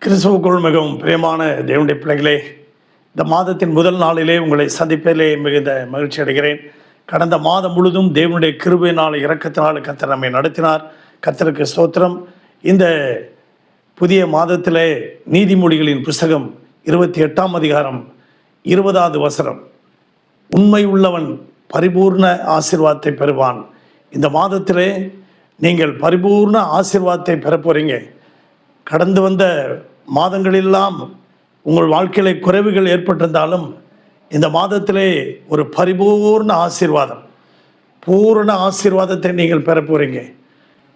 கிறிஸ்துவுக்குள் மிகவும் பிரியமான தேவனுடைய பிள்ளைகளே, இந்த மாதத்தின் முதல் நாளிலே உங்களை சந்திப்பதிலே மிகுந்த மகிழ்ச்சி அடைகிறேன். கடந்த மாதம் முழுதும் தேவனுடைய கிருபையினால் இரக்கத்தினால் கர்த்தர் நம்மை நடத்தினார். கர்த்தருக்கு ஸ்தோத்திரம். இந்த புதிய மாதத்திலே நீதிமொழிகளின் புஸ்தகம் 28ஆம் அதிகாரம் 20வது வசனம், உண்மை உள்ளவன் பரிபூர்ண ஆசீர்வாதத்தை பெறுவான். இந்த மாதத்திலே நீங்கள் பரிபூர்ண ஆசீர்வாதத்தை பெற போகிறீங்க. கடந்து வந்த மாதங்களெல்லாம் உங்கள் வாழ்க்கையில் குறைவுகள் ஏற்பட்டிருந்தாலும் இந்த மாதத்திலே ஒரு பரிபூர்ண ஆசீர்வாதம், பூரண ஆசீர்வாதத்தை நீங்கள் பெற போகிறீங்க.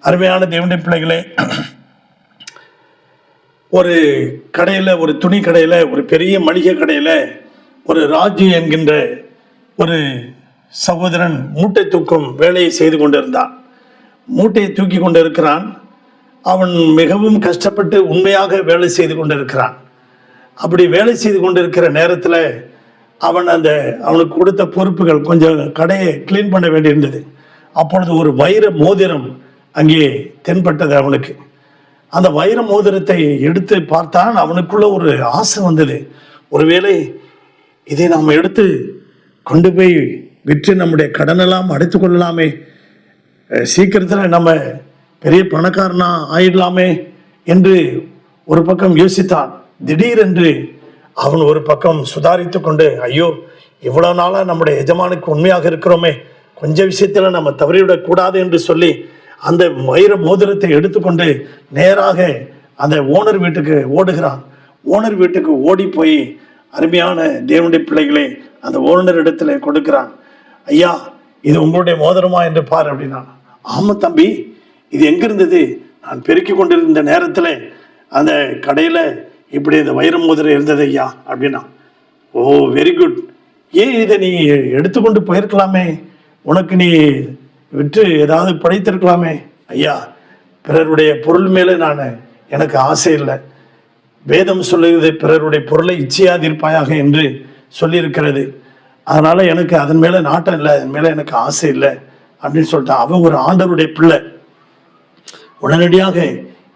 அருமையான தேவனுடைய பிள்ளைகளே, ஒரு கடையில், ஒரு துணி கடையில், ஒரு பெரிய மளிகை கடையில் ஒரு ராஜு என்கின்ற ஒரு சகோதரன் மூட்டை தூக்கும் வேலையை செய்து கொண்டிருந்தான். மூட்டையை தூக்கி கொண்டு இருக்கிறான். அவன் மிகவும் கஷ்டப்பட்டு உண்மையாக வேலை செய்து கொண்டிருக்கிறான். அப்படி வேலை செய்து கொண்டிருக்கிற நேரத்தில் அவனுக்கு கொடுத்த பொறுப்புகள், கொஞ்சம் கடையை கிளீன் பண்ண வேண்டியிருந்தது. அப்பொழுது ஒரு வைர மோதிரம் அங்கே தென்பட்டது அவனுக்கு. அந்த வைர மோதிரத்தை எடுத்து பார்த்தான். அவனுக்குள்ள ஒரு ஆசை வந்தது. ஒருவேளை இதை நாம் எடுத்து கொண்டு போய் விற்று நம்முடைய கடனெல்லாம் அடைத்து கொள்ளலாமே, சீக்கிரத்தில் நம்ம பெரிய பணக்காரனா ஆயிடலாமே என்று ஒரு பக்கம் யோசித்தான். திடீரென்று அவன் ஒரு பக்கம் சுதாரித்து கொண்டு, ஐயோ, இவ்வளோ நாளாக நம்முடைய எஜமானுக்கு உண்மையாக இருக்கிறோமே, கொஞ்சம் விஷயத்தில் நம்ம தவறிவிடக்கூடாது என்று சொல்லி அந்த வைர மோதிரத்தை எடுத்துக்கொண்டு நேராக அந்த ஓனர் வீட்டுக்கு ஓடுகிறான். ஓனர் வீட்டுக்கு ஓடி போய், அருமையான தேவனுடைய பிள்ளைகளே, அந்த ஓனர் இடத்துல கொடுக்கிறான். ஐயா, இது உங்களுடைய மோதிரமா என்று பார் அப்படின்னா. ஆமாம் தம்பி, இது எங்கே இருந்தது? நான் பெருக்கி கொண்டிருந்த நேரத்தில் அந்த கடையில் இப்படி இந்த வைர மோதிரம் இருந்தது ஐயா அப்படின்னா. ஓ, வெரி குட். ஏன் இதை நீ எடுத்துக்கொண்டு போயிருக்கலாமே, உனக்கு நீ விற்று ஏதாவது படைத்திருக்கலாமே. ஐயா, பிறருடைய பொருள் மேலே எனக்கு ஆசை இல்லை. வேதம் சொல்லுகிறது, பிறருடைய பொருளை இச்சையாதிருப்பாயாக என்று சொல்லியிருக்கிறது. அதனால் எனக்கு அதன் மேலே நாட்டம் இல்லை, அதன் மேலே எனக்கு ஆசை இல்லை அப்படின்னு சொல்லிட்டான். அவன் ஒரு ஆண்டவருடைய பிள்ளை. உடனடியாக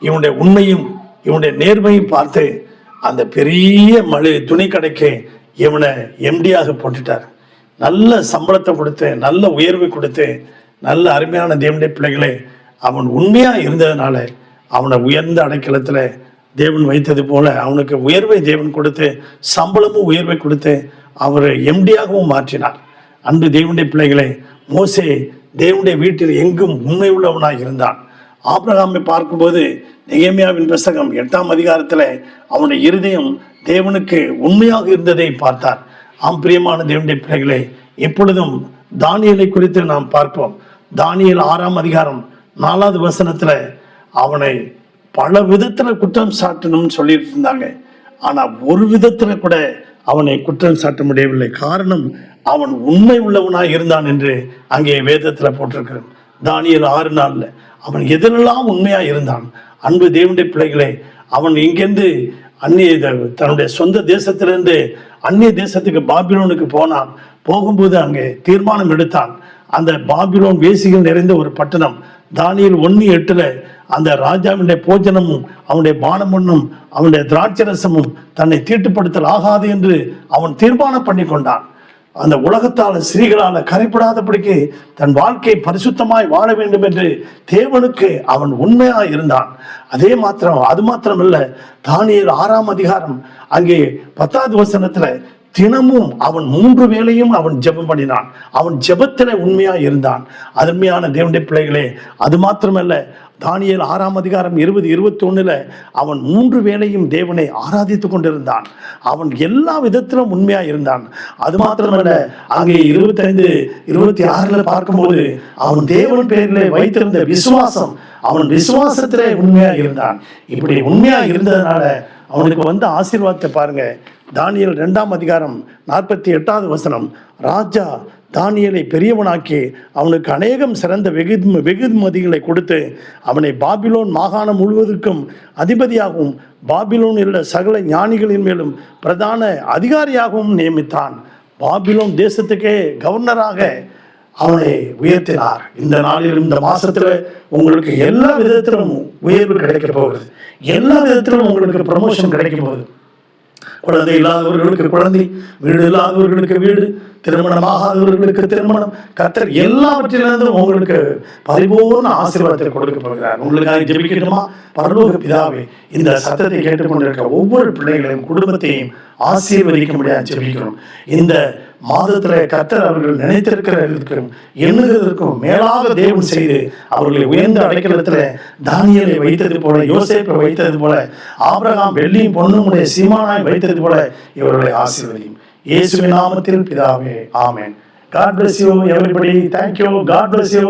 இவனுடைய உண்மையும் இவனுடைய நேர்மையும் பார்த்து அந்த பெரிய துணி கடைக்கு இவனை எம்டியாக போட்டுட்டார். நல்ல சம்பளத்தை கொடுத்து, நல்ல உயர்வை கொடுத்து, நல்ல அருமையான தேவனுடைய பிள்ளைகளை அவன் உண்மையாக இருந்ததுனால அவனை உயர்ந்த அடைக்கலத்தில் தேவன் வைத்தது போல அவனுக்கு உயர்வை தேவன் கொடுத்து, சம்பளமும் உயர்வை கொடுத்து அவரை எம்டியாகவும் மாற்றினார். அன்று தேவனுடைய பிள்ளைகளை, மோசே தேவனுடைய வீட்டில் எங்கும் உண்மை உள்ளவனாக இருந்தான். ஆபிரகாமை பார்க்கும்போது நெகேமியாவின் புஸ்தகம் 8ஆம் அதிகாரத்தில் அவனுடைய இருதயம் தேவனுக்கு உண்மையாக இருந்ததை பார்த்தார். பிரியமான தேவனுடைய பிள்ளைகளை, எப்பொழுதும் தானியேலை குறித்து நாம் பார்ப்போம். தானியேல் 6ஆம் அதிகாரம் 4வது வசனத்தில் அவனை பல விதத்தில் குற்றம் சாட்டணும்னு சொல்லிட்டு இருந்தாங்க. ஆனால் ஒரு விதத்தில் கூட அவனை குற்றம் சாட்ட முடியவில்லை. காரணம், அவன் உண்மை உள்ளவனாக இருந்தான் என்று அங்கே வேதத்தில் போட்டிருக்கிறான். தானியேல் 6:4 அவன் எதிரெல்லாம் உண்மையாக இருந்தான். அன்பு தேவனுடைய பிள்ளைகளை, அவன் இங்கேருந்து தன்னுடைய சொந்த தேசத்திலிருந்து அந்நிய தேசத்துக்கு பாபிலோனுக்கு போனான். போகும்போது அங்கே தீர்மானம் எடுத்தான். அந்த பாபிலோன் வேசிகள் நிறைந்த ஒரு பட்டணம். தானியேல் 1:8 அந்த ராஜாவினுடைய போஜனமும் அவனுடைய பானமொன்னும் அவனுடைய திராட்சரசமும் தன்னை தீட்டுப்படுத்தல் ஆகாது என்று அவன் தீர்மானம் பண்ணி கொண்டான். அந்த உலகத்தால் ஸ்திரீகளால் கரைப்படாதபடிக்கு தன் வாழ்க்கை பரிசுத்தமாய் வாழ வேண்டும் என்று தேவனுக்கு அவன் உண்மையாக இருந்தான். அது மாத்திரமல்ல, தானியேல் 6ஆம் அதிகாரம் அங்கே 10வது வசனத்துல தினமும் அவன் 3 வேளையும் அவன் ஜெபம் பண்ணினான். அவன் ஜெபத்தில் உண்மையாக இருந்தான். அருமையான தேவனுடைய பிள்ளைகளே, அது மாத்திரமல்ல, தானியேல் 6ஆம் அதிகாரம் 20-21 அவன் 3 வேளையும் தேவனை ஆராதித்து கொண்டிருந்தான். அவன் எல்லா விதத்திலும் உண்மையாக இருந்தான். அது மாத்திரமல்ல, அங்கே 25-26 பார்க்கும்போது அவன் தேவன் பேரில் வைத்திருந்த விசுவாசம், அவன் விசுவாசத்திலே உண்மையாக இருந்தான். இப்படி உண்மையாக இருந்ததுனால அவனுக்கு வந்த ஆசீர்வாதத்தை பாருங்க. தானியேல் 2ஆம் அதிகாரம் 48வது வசனம், ராஜா தானியேலை பெரியவனாக்கி அவனுக்கு அநேகம் சிறந்த வெகுமதிகளை கொடுத்து அவனை பாபிலோன் மாகாணம் முழுவதற்கும் அதிபதியாகவும் பாபிலோனில் உள்ள சகல ஞானிகளின் மேலும் பிரதான அதிகாரியாகவும் நியமித்தான். பாபிலோன் தேசத்துக்கே கவர்னராக அவனை உயர்த்தினார். இந்த நாளில் இந்த மாசத்துல உங்களுக்கு எல்லா விதத்திலும் உயர்வு கிடைக்க போகிறது. எல்லா விதத்திலும் உங்களுக்கு ப்ரமோஷன் கிடைக்க போகுது. குழந்தை இல்லாதவர்களுக்கு குழந்தை, வீடு இல்லாதவர்களுக்கு வீடு, திருமணமாகாதவர்களுக்கு திருமணம். கர்த்தர் எல்லாவற்றிலிருந்தும் உங்களுக்கு பரிபூர்ண ஆசீர்வாதத்தை கொடுக்க போகிறார். உங்களுக்காக ஜெபிக்கணுமா? பரலோக பிதாவே, இந்த சத்தத்தை கேட்டுக்கொண்டிருக்க ஒவ்வொரு பிள்ளைகளையும் குடும்பத்தையும் ஆசீர்வதிக்க முடியாது ஜெபிக்கணும். இந்த மாதத்துல கர்த்தர் அவர்கள் நினைத்திருக்கிறதற்கும் எண்ணுகிறதற்கும் மேலாக தேவன் செய்து அவர்களை உயர்ந்த அடைக்கலத்துல தானியேலை வைத்தது போல, யோசேப்பை வைத்தது போல, ஆபிரகாம் வெள்ளியும் பொன்னுமுடைய சீமானாய் வைத்தது போல இவர்களை ஆசீர்வதியும். இயேசுவின் நாமத்தில் பிதாவே, ஆமென். God bless you everybody. Thank you. God bless you.